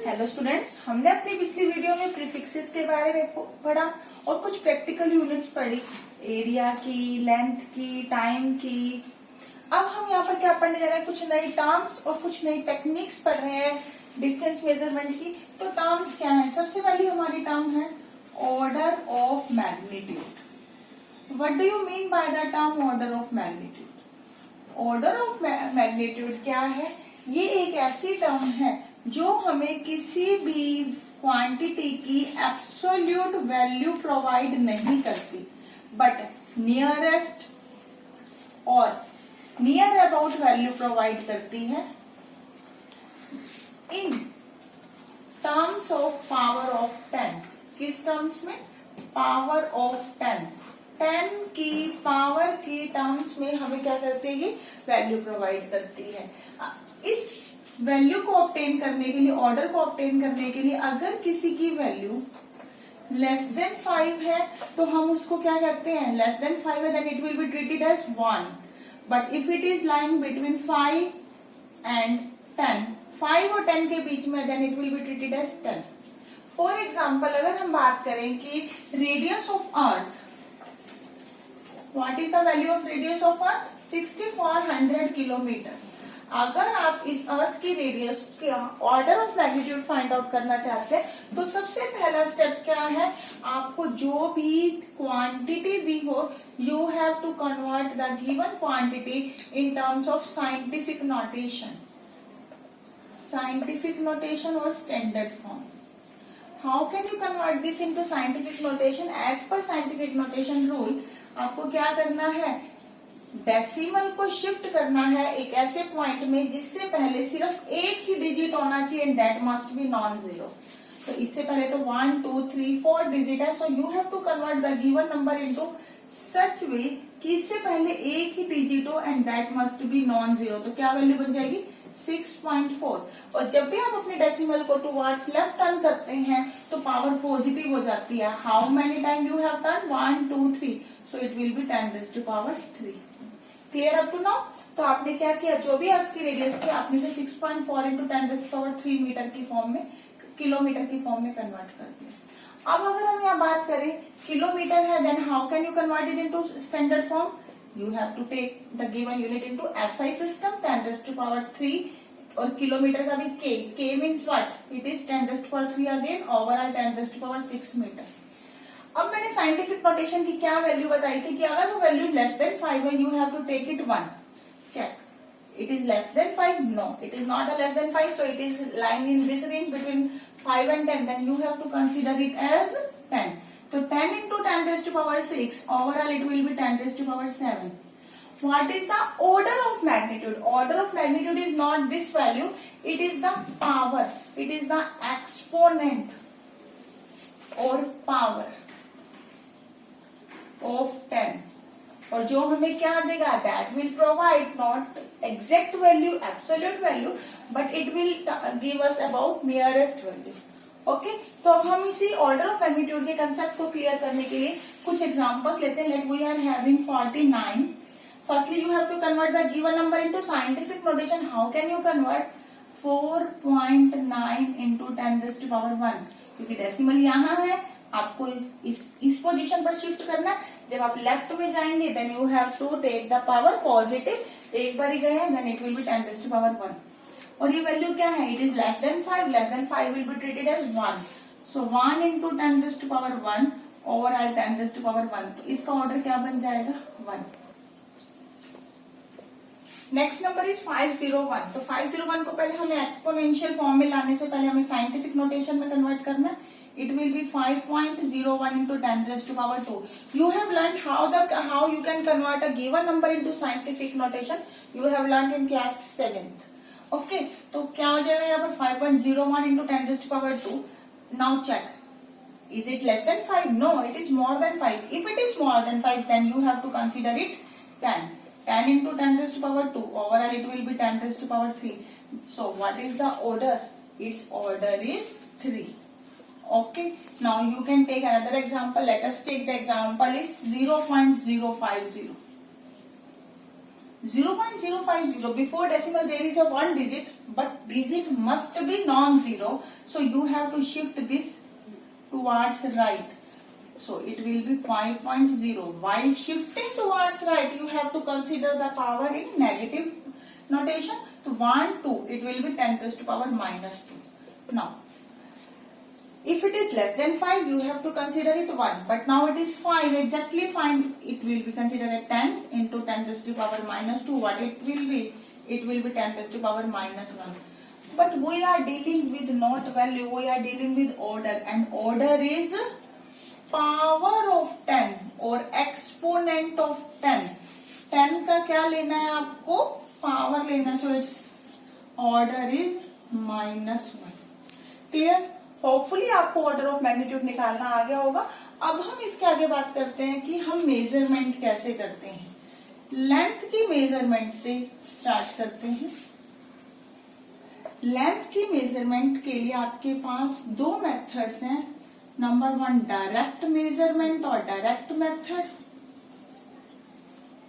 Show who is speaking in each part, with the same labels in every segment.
Speaker 1: Hello students, हमने अपनी पिछली वीडियो में प्रीफिक्सेस के बारे में पढ़ा और कुछ प्रैक्टिकल यूनिट्स पढ़ी, एरिया की, लेंथ की, टाइम की। अब हम यहाँ पर क्या पढ़ने जा रहे हैं, कुछ नई टर्म्स और कुछ नई टेक्निक्स पढ़ रहे हैं डिस्टेंस मेजरमेंट की। तो टर्म्स क्या है? सबसे पहली हमारी टर्म है order of magnitude. What do you mean by the term order of magnitude? Order of magnitude क्या है? ये एक ऐसी टर्म है जो हमें किसी भी क्वांटिटी की एब्सोल्यूट वैल्यू प्रोवाइड नहीं करती, बट नियरेस्ट और नियर अबाउट वैल्यू प्रोवाइड करती है इन टर्म्स ऑफ पावर ऑफ 10। किस टर्म्स में? Power of 10। 10 की पावर के टर्म्स में हमें क्या करती है? ये वैल्यू प्रोवाइड करती है। इस वैल्यू को ऑब्टेन करने के लिए, ऑर्डर को ऑब्टेन करने के लिए, अगर किसी की वैल्यू लेस देन 5 है तो हम उसको क्या करते हैं? लेस देन 5 है then it will be treated as 1, but if it is lying between 5 and 10, 5 और 10 के बीच में, then it will be treated as 10। For example, अगर हम बात करें कि radius of earth, what is the value of radius of earth? 6400 kilometre. अगर आप इस अर्थ की रेडियस का order of magnitude find out करना चाहते हैं तो सबसे पहला स्टेप क्या है? आपको जो भी क्वांटिटी दी हो, you have to convert the given quantity in terms of scientific notation, scientific notation और standard form. How can you convert this into scientific notation? As per scientific notation rule, आपको क्या करना है? डेसिमल को shift करना है एक ऐसे पॉइंट में जिससे पहले सिर्फ एक ही डिजिट होना चाहिए, and that must be non zero. तो इससे पहले तो 1 2 3 4 डिजिट है, so you have to convert the given number into such way कि इससे पहले एक ही डिजिट हो and that must be non zero. तो क्या वैल्यू बन जाएगी? 6.4। और जब भी आप अपने डेसिमल को टुवर्ड्स लेफ्ट टर्न करते हैं तो पावर पॉजिटिव हो जाती है। How many time you have turn? 1 2 3, so it will be 10⁻³ clear up to now? तो आपने क्या किया? जो भी अर्थ की रेडियस थी आपने इसे 6.4 इंटू 10⁻³ मीटर की फॉर्म में, किलोमीटर की फॉर्म में कन्वर्ट कर दिया। अब अगर हम यहाँ बात करें, किलोमीटर है, then how can you convert it into standard form? You have to take the given unit into SI system, 10⁻³ और किलोमीटर का भी K means what? It is 10⁻³ again, overall 10⁻6 metre. अब मैंने साइंटिफिक नोटेशन की क्या value बताई थी कि अगर वो वैल्यू लेस देन 5 है, you have to take it 1। Check, it is less than 5? No, it is not a less than 5, so it is lying in this range between 5 and 10, then you have to consider it as 10. So 10 into 10⁻6, overall it will be 10⁻7. What is the order of magnitude? Order of magnitude is not this value, it is the power, it is the exponent or power of 10। और जो हमें क्या देगा? That will provide not exact value, absolute value, but it will give us about nearest value. Okay, तो अब हम इसी order of magnitude के कंसेप्ट को क्लियर करने के लिए कुछ एग्जांपल्स लेते हैं। Let we are having 49। Firstly you have to convert the given number into scientific notation. How can you convert? 4.9 into 10⁻1, क्योंकि डेसिमल यहाँ है, आपको इस पोजीशन पर शिफ्ट करना है। जब आप लेफ्ट में जाएंगे then you have to take the power positive. एक बार ही गए हैं देन इट विल बी 10⁻1। और ये वैल्यू क्या है? It is less than 5, less than 5 will be treated as 1, so 1 into 10⁻1, overall 10⁻1। तो इसका ऑर्डर क्या बन जाएगा? 1। Next number is 501। तो 501 को पहले हमें एक्सपोनेंशियल फॉर्म में लाने से पहले हमें साइंटिफिक नोटेशन में कन्वर्ट करना है। It will be 5.01 into 10⁻². You have learned how you can convert a given number into scientific notation. You have learned in class 7th. Okay, तो क्या हो जाएगा यहाँ पर? 5.01 into 10⁻². Now check. Is it less than 5? No, it is more than 5. If it is more than 5, then you have to consider it 10. 10 into 10⁻². Overall, it will be 10⁻3. So, what is the order? Its order is 3. Okay, now you can take another example. Let us take the example is 0.050. 0.050, before decimal there is a 1 digit, but digit must be non-zero, so you have to shift this towards right, so it will be 5.0. While shifting towards right, you have to consider the power in negative notation. So 1, 2, it will be 10 raised to power minus 2. Now if it is less than 5, you have to consider it 1, but now it is 5, exactly 5, it will be considered as 10 into 10 raised to power minus 2. What it will be? It will be 10 raised to power minus 1. But we are dealing with not value, we are dealing with order, and order is power of 10 or exponent of 10. 10 का क्या लेना है आपको? Power लेना है, so its order is -1. Clear? Hopefully आपको order of magnitude निकालना आ गया होगा. अब हम इसके आगे बात करते हैं कि हम मेजरमेंट कैसे करते हैं. लेंथ की मेजरमेंट से स्टार्ट करते हैं. लेंथ की मेजरमेंट के लिए आपके पास दो मेथड्स हैं. नंबर 1 डायरेक्ट मेजरमेंट और direct method,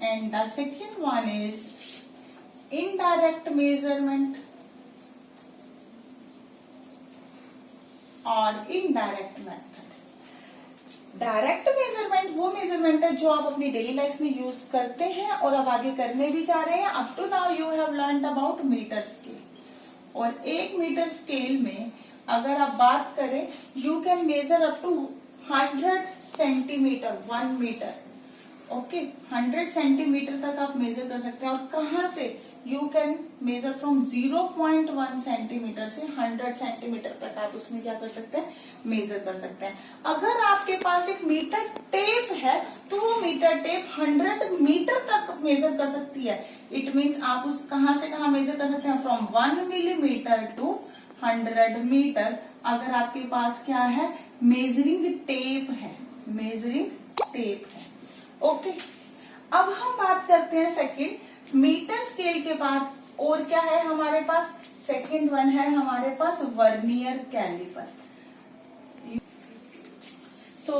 Speaker 1: and the second one is indirect measurement और इनडायरेक्ट मेथड. डायरेक्ट मेजरमेंट वो मेजरमेंट है जो आप अपनी डेली लाइफ में यूज करते हैं और अब आगे करने भी जा रहे हैं. Up to now you have learned about metre scale, और एक मीटर स्केल में अगर आप बात करें, you can measure up to 100 centimetre, 1 metre. Okay, 100 centimetre तक आप मेजर कर सकते हैं. और कहाँ से? You can measure from 0.1 centimetre से 100 सेंटीमीटर तक आप उसमें क्या कर सकते हैं? मेजर कर सकते हैं. अगर आपके पास एक मीटर टेप है तो वो मीटर टेप 100 मीटर तक मेजर कर सकती है. इट मीन्स आप उस कहाँ से कहाँ मेजर कर सकते हैं? From 1 millimetre to 100 metre. अगर आपके पास क्या है? मेजरिंग टेप है, मेजरिंग टेप है. ओके, अब हम बात करते हैं सेकंड मीटर स्केल के बाद और क्या है हमारे पास? सेकंड वन है हमारे पास वर्नियर कैलिपर. तो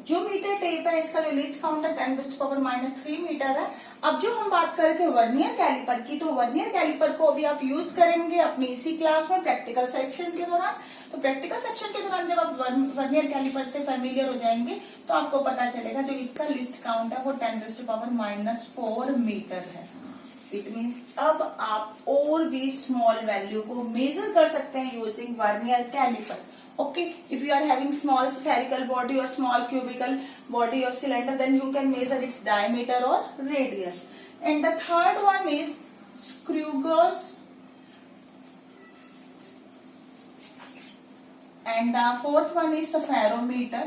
Speaker 1: जो मीटर टेप है इसका जो लीस्ट काउंट है 10 टू पावर -3 मीटर है. अब जो हम बात कर रहे थे वर्नियर कैलिपर की, तो वर्नियर कैलिपर को अभी आप यूज करेंगे अपनी इसी क्लास में प्रैक्टिकल सेक्शन के दौरान. तो प्रैक्टिकल सेक्शन के दौरान जब आप वर्नियर कैलिपर से फेमिलियर हो जाएंगे तो आपको पता चलेगा जो इसका लिस्ट काउंट है वो 10 टू पावर -4 मीटर है. इट मीन्स अब आप और भी स्मॉल वैल्यू को मेजर कर सकते हैं using vernier calliper. Okay, if you are having small spherical body or small cubical body or cylinder, then you can measure its diameter or radius. And the third one is screw gauge, and the fourth one is the ferrometer.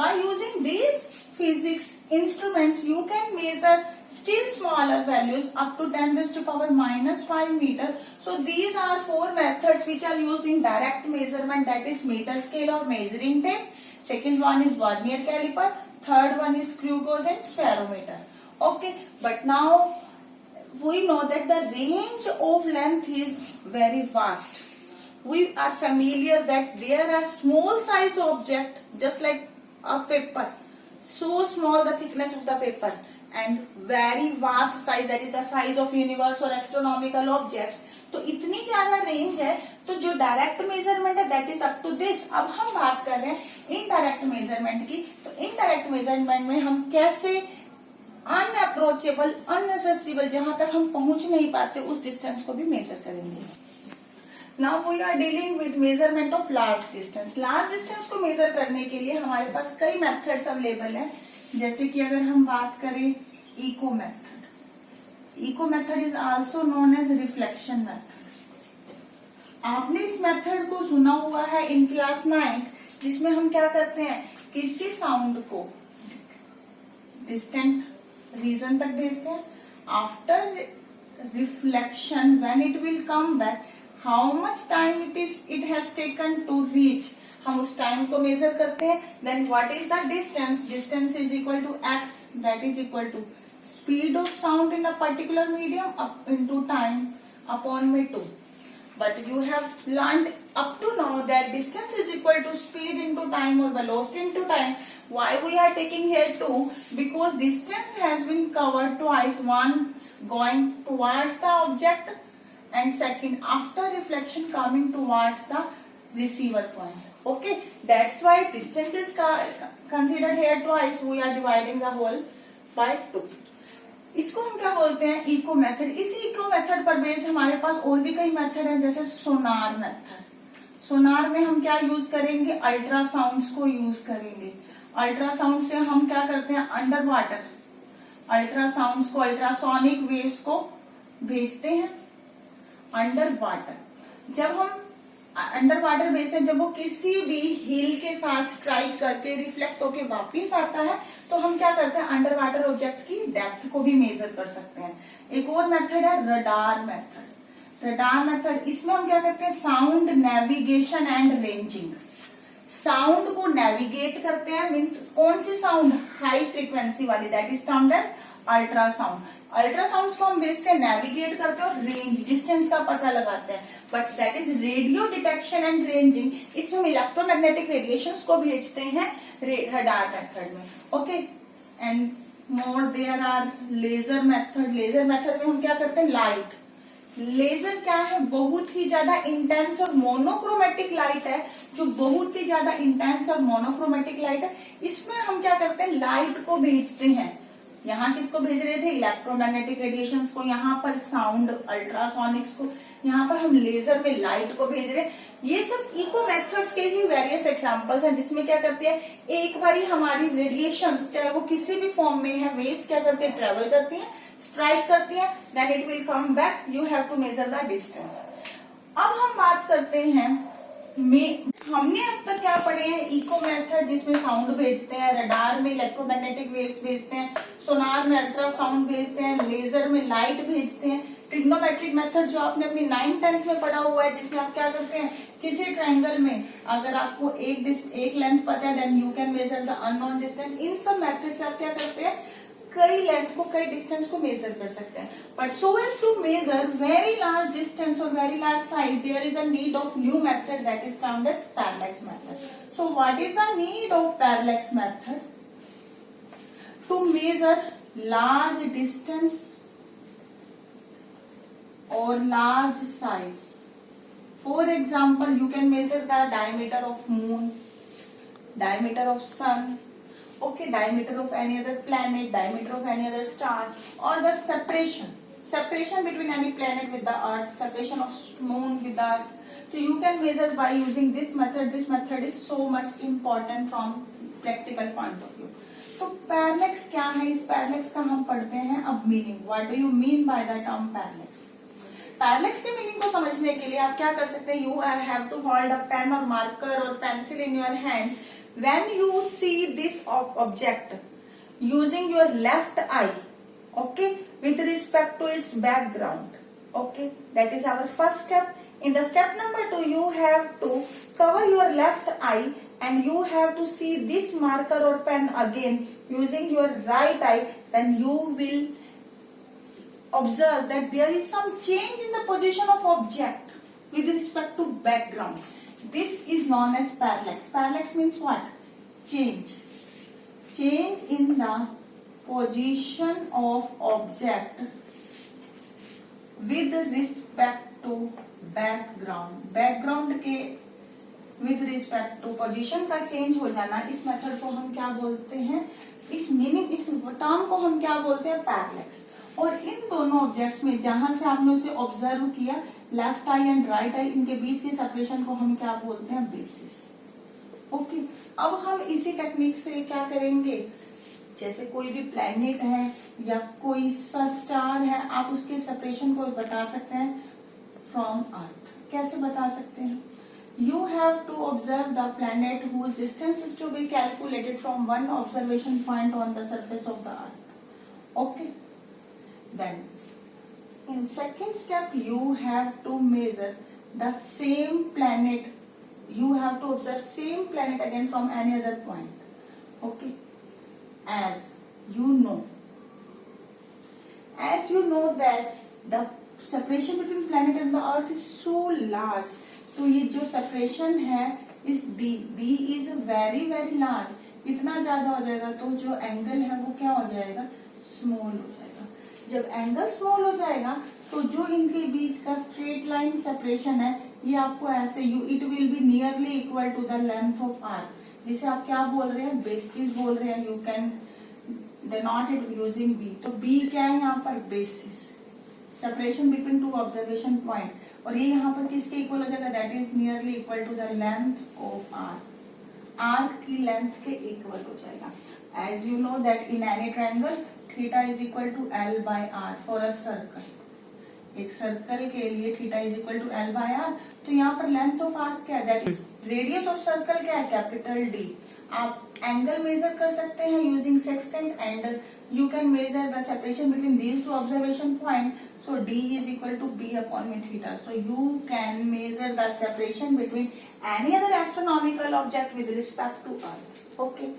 Speaker 1: By using these physics instruments, you can measure still smaller values up to 10 raised to power -5 meter. So these are 4 methods which are used in direct measurement, that is meter scale or measuring tape. Second one is vernier caliper. Third one is screw gauge and spherometer. Okay, but now we know that the range of length is very vast. We are familiar that there are small size object just like a paper, so small the thickness of the paper, and very vast size, that is the size of universe or astronomical objects. तो इतनी ज्यादा range है. तो जो direct measurement है that is up to this. अब हम बात कर रहे हैं इनडायरेक्ट मेजरमेंट की. तो इनडायरेक्ट मेजरमेंट में हम कैसे अनअप्रोचेबल, अनएसेसिबल, जहां तक हम पहुंच नहीं पाते उस डिस्टेंस को भी मेजर करेंगे. Now we are dealing with measurement of large distance. Large distance को मेजर करने के लिए हमारे पास कई मेथड्स अवेलेबल हैं. जैसे कि अगर हम बात करें echo method. Echo method is also known as reflection method. आपने इस मेथड को सुना हुआ है इन क्लास 9, जिसमें हम क्या करते हैं? किसी साउंड को डिस्टेंट रीजन तक भेजते हैं. After reflection when it will come back, how much time it has taken to reach, हम उस टाइम को मेजर करते हैं. Then what is the distance? Distance is equal to x, that is equal to speed of sound in a particular medium up into time upon में 2. But you have learned up to now that distance is equal to speed into time or velocity into time. Why we are taking here 2? Because distance has been covered twice, once going towards the object and second after reflection coming towards the receiver point. Okay, that's why distance is considered here twice. We are dividing the whole by 2. इसको हम क्या बोलते हैं? Echo method. इसी echo method पर base हमारे पास और भी कई मेथड हैं, जैसे सोनार मेथड. सोनार में हम क्या यूज करेंगे? अल्ट्रासाउंड्स को यूज करेंगे. अल्ट्रासाउंड से हम क्या करते हैं? अंडर वाटर अल्ट्रासाउंड्स को, अल्ट्रासोनिक वेव्स को भेजते हैं अंडर वाटर. जब हम अंडर वाटर भेजते हैं, जब वो किसी भी हिल के साथ स्ट्राइक करके रिफ्लेक्ट होके वापिस आता है, तो हम क्या करते हैं? अंडर वाटर ऑब्जेक्ट की डेप्थ को भी मेजर कर सकते हैं. एक और मेथड है रडार मेथड. रडार मेथड, इसमें हम क्या करते हैं? Sound navigation and ranging. Sound को नेविगेट करते हैं, मीन्स कौन सी साउंड? हाई फ्रीक्वेंसी वाली, that is termed as ultrasound. Ultrasound को हम भेजते हैं, नेविगेट करते हैं और रेंज, डिस्टेंस का पता लगाते हैं. But that is radio detection and ranging. इसमें हम इलेक्ट्रोमैग्नेटिक रेडिएशंस को भेजते हैं रडार मेथड में. Okay, and more there are laser method. Laser method में हम क्या करते हैं? लाइट. लेजर क्या है? बहुत ही ज्यादा इंटेंस और मोनोक्रोमेटिक लाइट है, जो बहुत ही ज्यादा इंटेंस और मोनोक्रोमेटिक लाइट है. इसमें हम क्या करते हैं? लाइट को भेजते हैं. यहाँ किसको भेज रहे थे? इलेक्ट्रोमैग्नेटिक रेडिएशंस को. यहाँ पर साउंड, अल्ट्रासोनिक्स को. यहाँ पर हम लेजर में लाइट को भेज रहे हैं. ये सब इको मेथड्स के ही वेरियस एग्जांपल्स हैं, जिसमें क्या करते हैं? एक बारी हमारी रेडिएशंस, चाहे वो किसी भी फॉर्म में है, वेव्स क्या करते हैं? ट्रेवल करती हैं, स्ट्राइक करती है, then it will come back. You have to measure the distance. अब हम बात करते हैं हमने अब तक क्या पढ़े हैं? इको मेथड जिसमें साउंड भेजते हैं, रडार में इलेक्ट्रोमैग्नेटिक वेव्स भेजते हैं, सोनार में अल्ट्रासाउंड भेजते हैं, लेजर में लाइट भेजते हैं. ट्रिग्नोमेट्रिक मेथड जो आपने अपनी 9th-10th में पढ़ा हुआ है, जिसमें आप क्या करते हैं? किसी ट्रायंगल में अगर आपको एक लेंथ पता है, then you can measure the unknown distance. इन सब मेथड से आप क्या करते हैं? कई लेंथ को, कई डिस्टेंस को मेजर कर सकते हैं. But so as to measure very large distance और very large size, there is a need of new method that is termed as parallax method. So what is the need of parallax method? To measure large distance or large size. For example, you can measure the diameter of moon, diameter of sun, okay, diameter of any other planet, diameter of any other star, or the separation between any planet with the earth, separation of moon with the earth. So you can measure by using this method. This method is so much important from practical point of view. तो parallax क्या है? इस parallax का हम पढ़ते हैं अब meaning. What do you mean by the term parallax? Parallax के मीनिंग को समझने के लिए आप क्या कर सकते हैं? You have to hold a pen और मार्कर और pencil in your hand. When you see this object using your left eye, okay, with respect to its background, okay, that is our first step. In the step number 2, you have to cover your left eye and you have to see this marker or pen again using your right eye. Then you will observe that there is some change in the position of object with respect to background. This is known as parallax. Parallax means what? Change. Change in the position of object with respect to background के with respect to position का change हो जाना. इस method को हम क्या बोलते हैं? इस टर्म को हम क्या बोलते हैं? पैरेलैक्स. और इन दोनों ऑब्जेक्ट्स में जहां से आपने उसे ऑब्जर्व किया, left I and right I, इनके बीच की सेपरेशन को हम क्या बोलते हैं? बेसिस. ओके, अब हम इसी टेक्निक से क्या करेंगे? जैसे कोई भी प्लैनेट है या कोई सा स्टार है, आप उसके सेपरेशन को बता सकते हैं फ्रॉम अर्थ. कैसे बता सकते हैं? You have to observe the planet whose distance is to be calculated from one observation point on the surface of the earth. Okay. Then, in second step, you have to measure the same planet. You have to observe same planet again from any other point. Okay. As you know that the separation between planet and the earth is so large. तो ये जो separation है इस D is very very large. इतना ज्यादा हो जाएगा तो जो एंगल है वो क्या हो जाएगा, स्मॉल हो जाएगा। जब एंगल स्मॉल हो जाएगा तो जो इनके बीच का स्ट्रेट लाइन सेपरेशन है ये आपको ऐसे it will be nearly equal to the length of arc, जिसे आप क्या बोल रहे हैं, बेसिस बोल रहे हैं। You can denote it using B. तो बी क्या है यहाँ पर, basis, separation between two observation point, और ये यहाँ पर किसके इक्वल हो जाएगा, that is nearly equal to the length of arc, arc की लेंथ के इक्वल हो जाएगा। As you know that in any triangle theta is equal to L by R for a circle, एक सर्कल के लिए theta is equal to L by R. तो यहाँ पर लेंथ ऑफ आर्क क्या है, that is radius of circle क्या है, कैपिटल डी। आप एंगल मेजर कर सकते हैं using sextant and you can measure the separation between these two observation point. So D is equal to B upon में theta. So you can measure the separation between any other astronomical object with respect to Earth. Okay.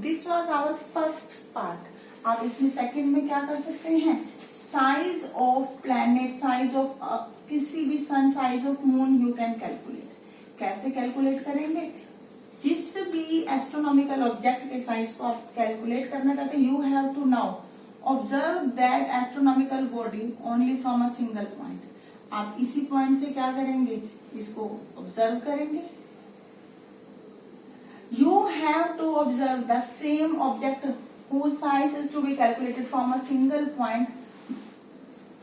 Speaker 1: This was our first part. आप इसमें second में क्या कर सकते हैं, size of planet, size of किसी भी sun, size of moon you can calculate. कैसे कैलकुलेट करेंगे, जिस भी एस्ट्रोनॉमिकल ऑब्जेक्ट के साइज को आप कैलकुलेट करना चाहते हैं, you have to now observe that astronomical body only from a single point. आप इसी पॉइंट से क्या करेंगे, इसको ऑब्जर्व करेंगे। You have to observe the same object whose size is to be calculated from a single point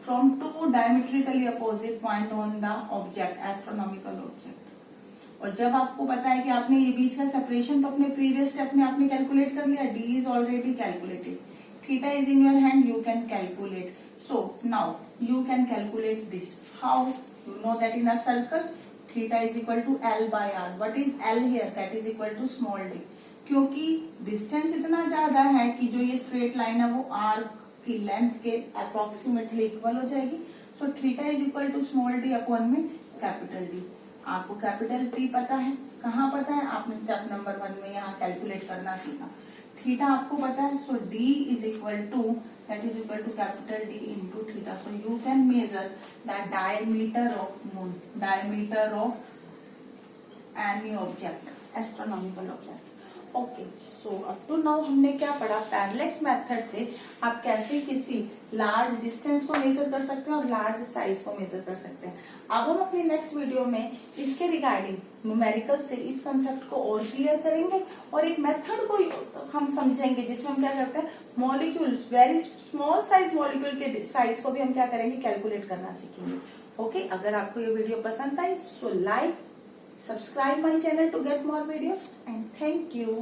Speaker 1: from two diametrically opposite point on the object, astronomical object। और जब आपको पता है कि आपने ये बीच का सेपरेशन तो अपने प्रीवियस स्टेप में आपने कैलकुलेट कर लिया, d is already calculated, theta is in your hand, you can calculate। So now you can calculate this। How? You know that in a circle theta is equal to L by R। What is L here? That is equal to small d। क्योंकि distance इतना ज्यादा है कि जो ये straight line है वो arc की लेंथ के अप्रोक्सीमेटली इक्वल हो जाएगी। So theta is equal to small D upon में कैपिटल डी। आपको कैपिटल डी पता है, कहाँ पता है, आपने स्टेप नंबर 1 में यहाँ कैलकुलेट करना सीखा। थीटा आपको पता है, so D is equal to that is equal to capital D into theta. So you can measure the diameter of moon, diameter of any object, astronomical object. Okay, so up to now हमने क्या पढ़ा, parallax method से आप कैसे किसी large distance को major कर सकते हैं और लार्ज साइज को मेजर कर सकते हैं। अब हम अपनी नेक्स्ट वीडियो में इसके रिगार्डिंग न्यूमेरिकल से इस कंसेप्ट को और क्लियर करेंगे और एक मेथड को हम समझेंगे जिसमें हम क्या करते हैं, molecules, very small size molecule के साइज को भी हम क्या करेंगे, कैलकुलेट करना सीखेंगे। ओके, अगर आपको ये वीडियो पसंद आई so like, subscribe my channel to get more videos and thank you।